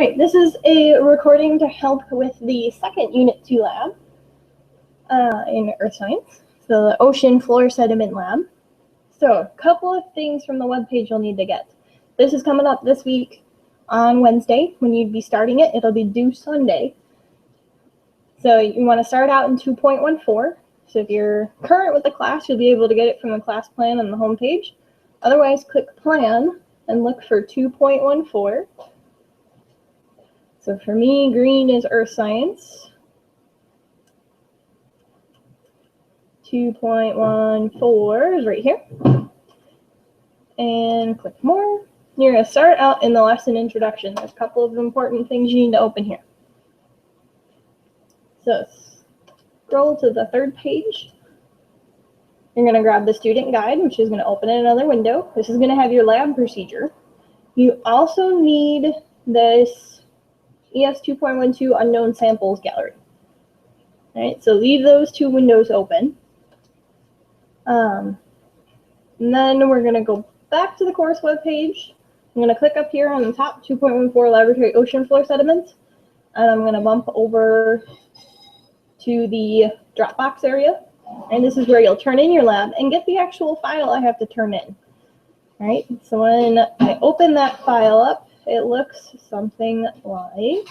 Right, this is a recording to help with the second Unit 2 lab in Earth Science, so the Ocean Floor Sediment Lab. So a couple of things from the webpage you'll need to get. This is coming up this week on Wednesday when you'd be starting it. It'll be due Sunday. So you want to start out in 2.14. So if you're current with the class, you'll be able to get it from the class plan on the home page. Otherwise, click Plan and look for 2.14. So for me, green is Earth Science. 2.14 is right here. And click More. You're going to start out in the lesson introduction. There's a couple of important things you need to open here. So scroll to the third page. You're going to grab the student guide, which is going to open in another window. This is going to have your lab procedure. You also need this ES 2.12 Unknown Samples Gallery. All right, so leave those two windows open. And then we're going to go back to the course webpage. I'm going to click up here on the top, 2.14 Laboratory Ocean Floor Sediments, and I'm going to bump over to the Dropbox area. And this is where you'll turn in your lab and get the actual file I have to turn in. All right, so when I open that file up, it looks something like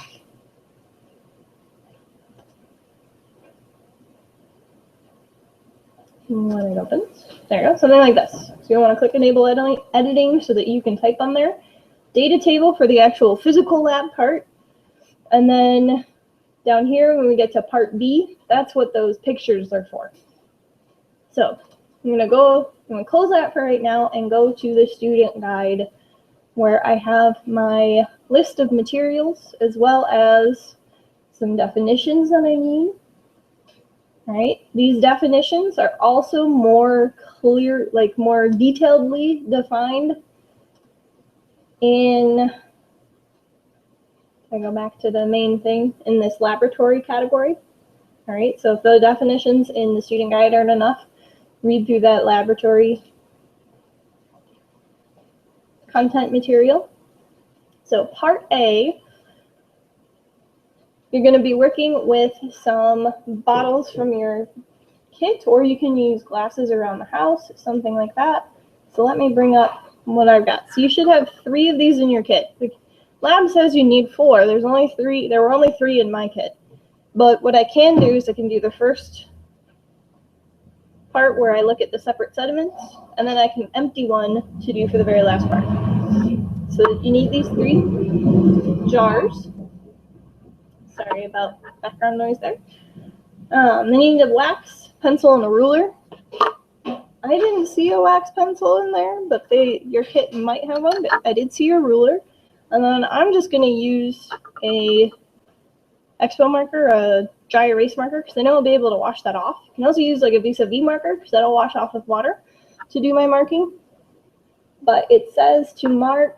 when it opens. There you go, something like this. So you want to click Enable Editing so that you can type on there. Data table for the actual physical lab part. And then down here, when we get to part B, that's what those pictures are for. So I'm going to close that for right now and go to the student guide, where I have my list of materials as well as some definitions that I need. All right, these definitions are also more clear, like more detailedly defined in, I go back to the main thing in this laboratory category. All right, so if the definitions in the student guide aren't enough, read through that laboratory content material. So part A, you're going to be working with some bottles from your kit, or you can use glasses around the house, something like that. So let me bring up what I've got. So you should have 3 of these in your kit. The lab says you need 4. There's only 3. There were only 3 in my kit. But what I can do is I can do the first part where I look at the separate sediments, and then I can empty one to do for the very last part. So you need these 3 jars. Sorry about background noise there. Then you need a wax pencil and a ruler. I didn't see a wax pencil in there, but your kit might have one, but I did see a ruler. And then I'm just going to use a Expo marker, a dry erase marker, because I know I'll be able to wash that off. You can also use like a Visa V marker, because that'll wash off with water to do my marking. But it says to mark,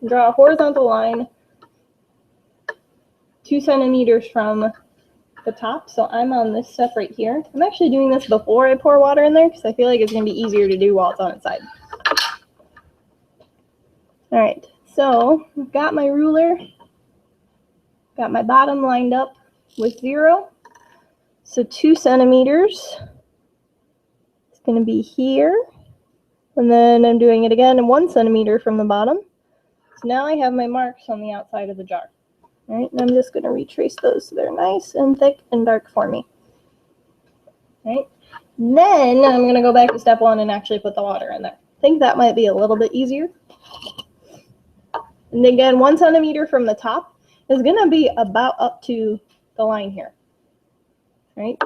draw a horizontal line 2 centimeters from the top. So I'm on this step right here. I'm actually doing this before I pour water in there because I feel like it's going to be easier to do while it's on its side. All right, so I've got my ruler, got my bottom lined up with 0. So 2 centimeters. It's going to be here. And then I'm doing it again 1 centimeter from the bottom. So now I have my marks on the outside of the jar. All right, and I'm just going to retrace those so they're nice and thick and dark for me. All right, then I'm going to go back to step 1 and actually put the water in there. I think that might be a little bit easier. And again, 1 centimeter from the top is going to be about up to the line here. All right,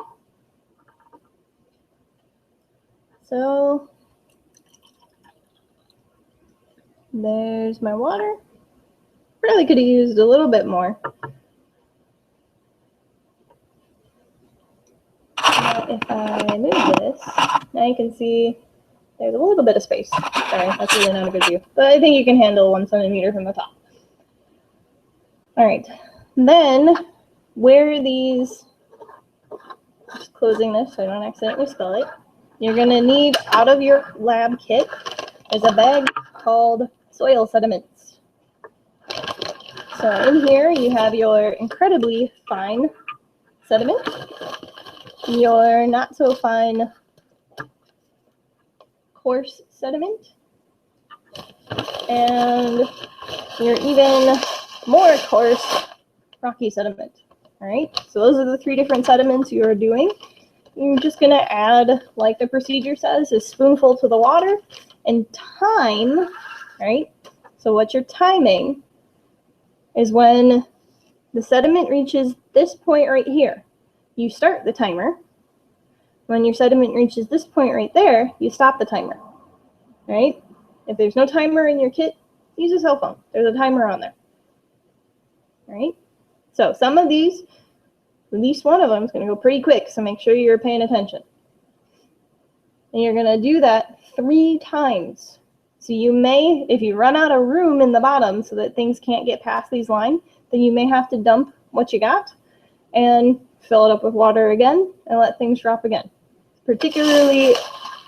so there's my water. Really could have used a little bit more. Now if I move this, now you can see there's a little bit of space. Sorry, that's really not a good view. But I think you can handle 1 centimeter from the top. All right, then where these, just closing this so I don't accidentally spill it, you're gonna need out of your lab kit is a bag called soil sediments. So in here you have your incredibly fine sediment, your not so fine coarse sediment, and your even more coarse rocky sediment. All right, so those are the three different sediments you are doing. You're just going to add, like the procedure says, a spoonful to the water and time, right? So what you're timing is when the sediment reaches this point right here, you start the timer. When your sediment reaches this point right there, you stop the timer, right? If there's no timer in your kit, use a cell phone. There's a timer on there, right? So some of these, at least one of them is going to go pretty quick, so make sure you're paying attention. And you're going to do that 3 times. So you may, if you run out of room in the bottom so that things can't get past these lines, then you may have to dump what you got and fill it up with water again and let things drop again. Particularly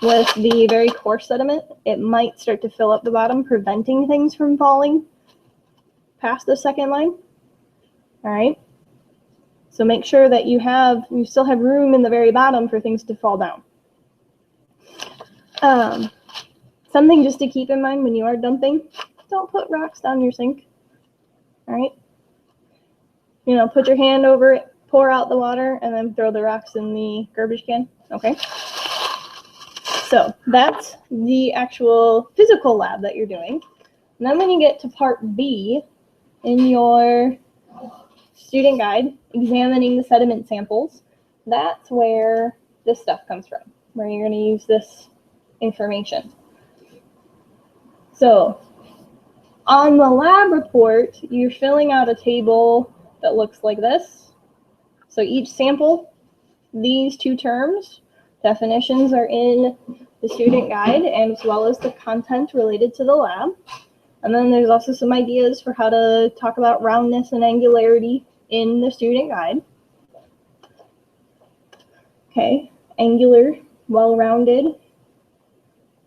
with the very coarse sediment, it might start to fill up the bottom, preventing things from falling past the second line. All right. So make sure that you still have room in the very bottom for things to fall down. Something just to keep in mind when you are dumping, don't put rocks down your sink. All right. You know, put your hand over it, pour out the water, and then throw the rocks in the garbage can. Okay. So that's the actual physical lab that you're doing. And then when you get to part B in your student guide, examining the sediment samples, that's where this stuff comes from, where you're going to use this information. So on the lab report, you're filling out a table that looks like this. So each sample, these 2 terms, definitions are in the student guide, and as well as the content related to the lab. And then there's also some ideas for how to talk about roundness and angularity in the student guide. Okay, angular, well-rounded.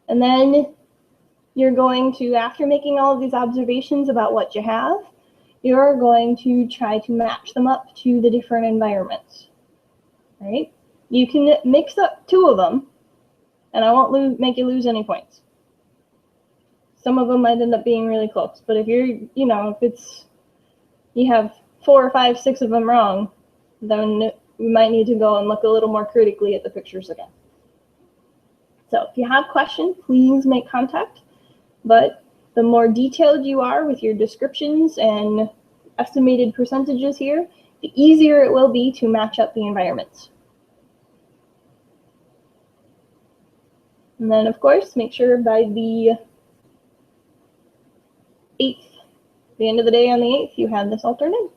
And then you're going to, after making all of these observations about what you have, you're going to try to match them up to the different environments, right? You can mix up 2 of them, and I won't make you lose any points. Some of them might end up being really close, but if you're, if you have 4 or 5, 6 of them wrong, then we might need to go and look a little more critically at the pictures again. So if you have questions, please make contact. But the more detailed you are with your descriptions and estimated percentages here, the easier it will be to match up the environments. And then, of course, make sure by the 8th, the end of the day on the 8th, you have this all turned in.